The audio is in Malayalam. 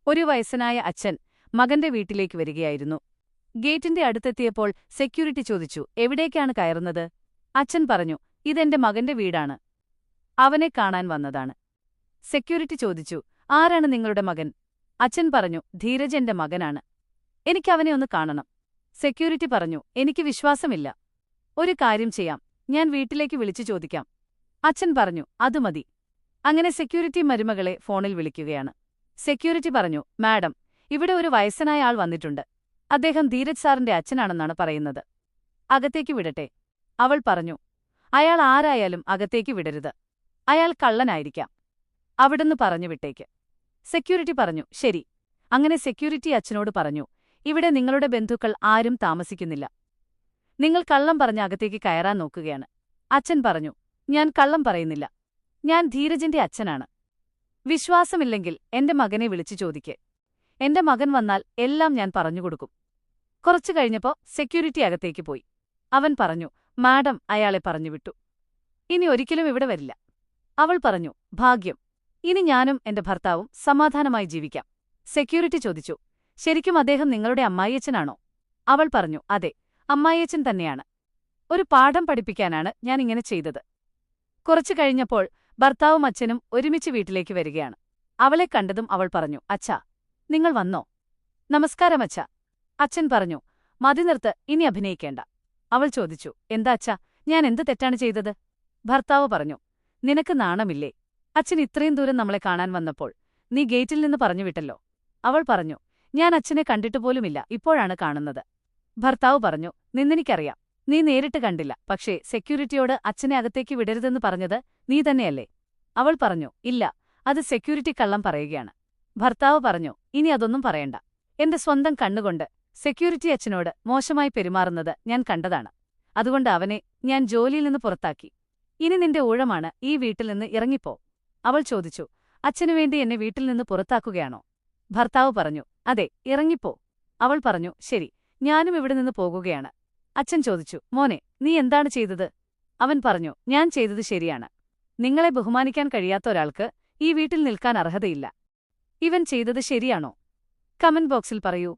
ഒരു വയസ്സനായ അച്ഛൻ മകന്റെ വീട്ടിലേക്ക് വരികയായിരുന്നു. ഗേറ്റിന്റെ അടുത്തെത്തിയപ്പോൾ സെക്യൂരിറ്റി ചോദിച്ചു, എവിടേക്കാണ് കയറുന്നത്? അച്ഛൻ പറഞ്ഞു, ഇതെന്റെ മകന്റെ വീടാണ്. അവനെ കാണാൻ വന്നതാണ്. സെക്യൂരിറ്റി ചോദിച്ചു, ആരാണ് നിങ്ങളുടെ മകൻ? അച്ഛൻ പറഞ്ഞു, ധീരജ് എന്റെ മകനാണ്. എനിക്കവനെ ഒന്ന് കാണണം. സെക്യൂരിറ്റി പറഞ്ഞു, എനിക്ക് വിശ്വാസമില്ല. ഒരു കാര്യം ചെയ്യാം, ഞാൻ വീട്ടിലേക്ക് വിളിച്ചു ചോദിക്കാം. അച്ഛൻ പറഞ്ഞു, അത് മതി. അങ്ങനെ സെക്യൂരിറ്റി മരുമകളെ ഫോണിൽ വിളിക്കുകയാണ്. സെക്യൂരിറ്റി പറഞ്ഞു, മാഡം, ഇവിടെ ഒരു വയസ്സനായ ആൾ വന്നിട്ടുണ്ട്. അദ്ദേഹം ധീരജ് സാറിന്റെ അച്ഛനാണെന്നാണ് പറയുന്നത്. അകത്തേക്ക് വിടട്ടെ? അവൾ പറഞ്ഞു, അയാൾ ആരായാലും അകത്തേക്ക് വിടരുത്. അയാൾ കള്ളനായിരിക്കാം. അവിടുന്ന് പറഞ്ഞു വിട്ടേക്ക്. സെക്യൂരിറ്റി പറഞ്ഞു, ശരി. അങ്ങനെ സെക്യൂരിറ്റി അച്ഛനോട് പറഞ്ഞു, ഇവിടെ നിങ്ങളുടെ ബന്ധുക്കൾ ആരും താമസിക്കുന്നില്ല. നിങ്ങൾ കള്ളം പറഞ്ഞ് അകത്തേക്ക് കയറാൻ നോക്കുകയാണ്. അച്ഛൻ പറഞ്ഞു, ഞാൻ കള്ളം പറയുന്നില്ല. ഞാൻ ധീരജിന്റെ അച്ഛനാണ്. വിശ്വാസമില്ലെങ്കിൽ എന്റെ മകനെ വിളിച്ചു ചോദിക്ക്. എന്റെ മകൻ വന്നാൽ എല്ലാം ഞാൻ പറഞ്ഞുകൊടുക്കും. കുറച്ചു കഴിഞ്ഞപ്പോ സെക്യൂരിറ്റി അകത്തേക്ക് പോയി. അവൻ പറഞ്ഞു, മാഡം അയാളെ പറഞ്ഞുവിട്ടു. ഇനി ഒരിക്കലും ഇവിടെ വരില്ല. അവൾ പറഞ്ഞു, ഭാഗ്യം. ഇനി ഞാനും എന്റെ ഭർത്താവും സമാധാനമായി ജീവിക്കാം. സെക്യൂരിറ്റി ചോദിച്ചു, ശരിക്കും അദ്ദേഹം നിങ്ങളുടെ അമ്മായിയച്ഛനാണോ? അവൾ പറഞ്ഞു, അതെ, അമ്മായിയച്ഛൻ തന്നെയാണ്. ഒരു പാഠം പഠിപ്പിക്കാനാണ് ഞാൻ ഇങ്ങനെ ചെയ്തത്. കുറച്ചു കഴിഞ്ഞപ്പോൾ ഭർത്താവും അച്ഛനും ഒരുമിച്ച് വീട്ടിലേക്ക് വരികയാണ്. അവളെ കണ്ടതും അവൾ പറഞ്ഞു, അച്ഛാ, നിങ്ങൾ വന്നോ? നമസ്കാരം അച്ഛാ. അച്ഛൻ പറഞ്ഞു, മതി നിർത്ത്, ഇനി അഭിനയിക്കേണ്ട. അവൾ ചോദിച്ചു, എന്താ അച്ഛാ, ഞാൻ എന്ത് തെറ്റാണ് ചെയ്തത്? ഭർത്താവ് പറഞ്ഞു, നിനക്ക് നാണമില്ലേ? അച്ഛൻ ഇത്രയും ദൂരം നമ്മളെ കാണാൻ വന്നപ്പോൾ നീ ഗേറ്റിൽ നിന്ന് പറഞ്ഞുവിട്ടല്ലോ. അവൾ പറഞ്ഞു, ഞാൻ അച്ഛനെ കണ്ടിട്ടുപോലുമില്ല, ഇപ്പോഴാണ് കാണുന്നത്. ഭർത്താവ് പറഞ്ഞു, നിന്നെനിക്കറിയാം. നീ നേരിട്ട് കണ്ടില്ല, പക്ഷേ സെക്യൂരിറ്റിയോട് അച്ഛനെ അകത്തേക്ക് വിടരുതെന്ന് പറഞ്ഞത് നീ തന്നെയല്ലേ? അവൾ പറഞ്ഞു, ഇല്ല, അത് സെക്യൂരിറ്റി കള്ളം പറയുകയാണ്. ഭർത്താവ് പറഞ്ഞു, ഇനി അതൊന്നും പറയണ്ട. എന്റെ സ്വന്തം കണ്ണുകൊണ്ട് സെക്യൂരിറ്റി അച്ഛനോട് മോശമായി പെരുമാറുന്നത് ഞാൻ കണ്ടതാണ്. അതുകൊണ്ട് അവനെ ഞാൻ ജോലിയിൽ നിന്ന് പുറത്താക്കി. ഇനി നിന്റെ ഊഴമാണ്, ഈ വീട്ടിൽ നിന്ന് ഇറങ്ങിപ്പോ. അവൾ ചോദിച്ചു, അച്ഛനുവേണ്ടി എന്നെ വീട്ടിൽ നിന്ന് പുറത്താക്കുകയാണോ? ഭർത്താവ് പറഞ്ഞു, അതെ, ഇറങ്ങിപ്പോ. അവൾ പറഞ്ഞു, ശരി, ഞാനും ഇവിടെ നിന്ന് പോകുകയാണ്. അച്ഛൻ ചോദിച്ചു, മോനെ, നീ എന്താണ് ചെയ്തത്? അവൻ പറഞ്ഞു, ഞാൻ ചെയ്തത് ശരിയാണ്. നിങ്ങളെ ബഹുമാനിക്കാൻ കഴിയാത്ത ഒരാൾക്ക് ഈ വീട്ടിൽ നിൽക്കാൻ അർഹതയില്ല. ഇവൻ ചെയ്തത് ശരിയാണോ? കമന്റ് ബോക്സിൽ പറയൂ.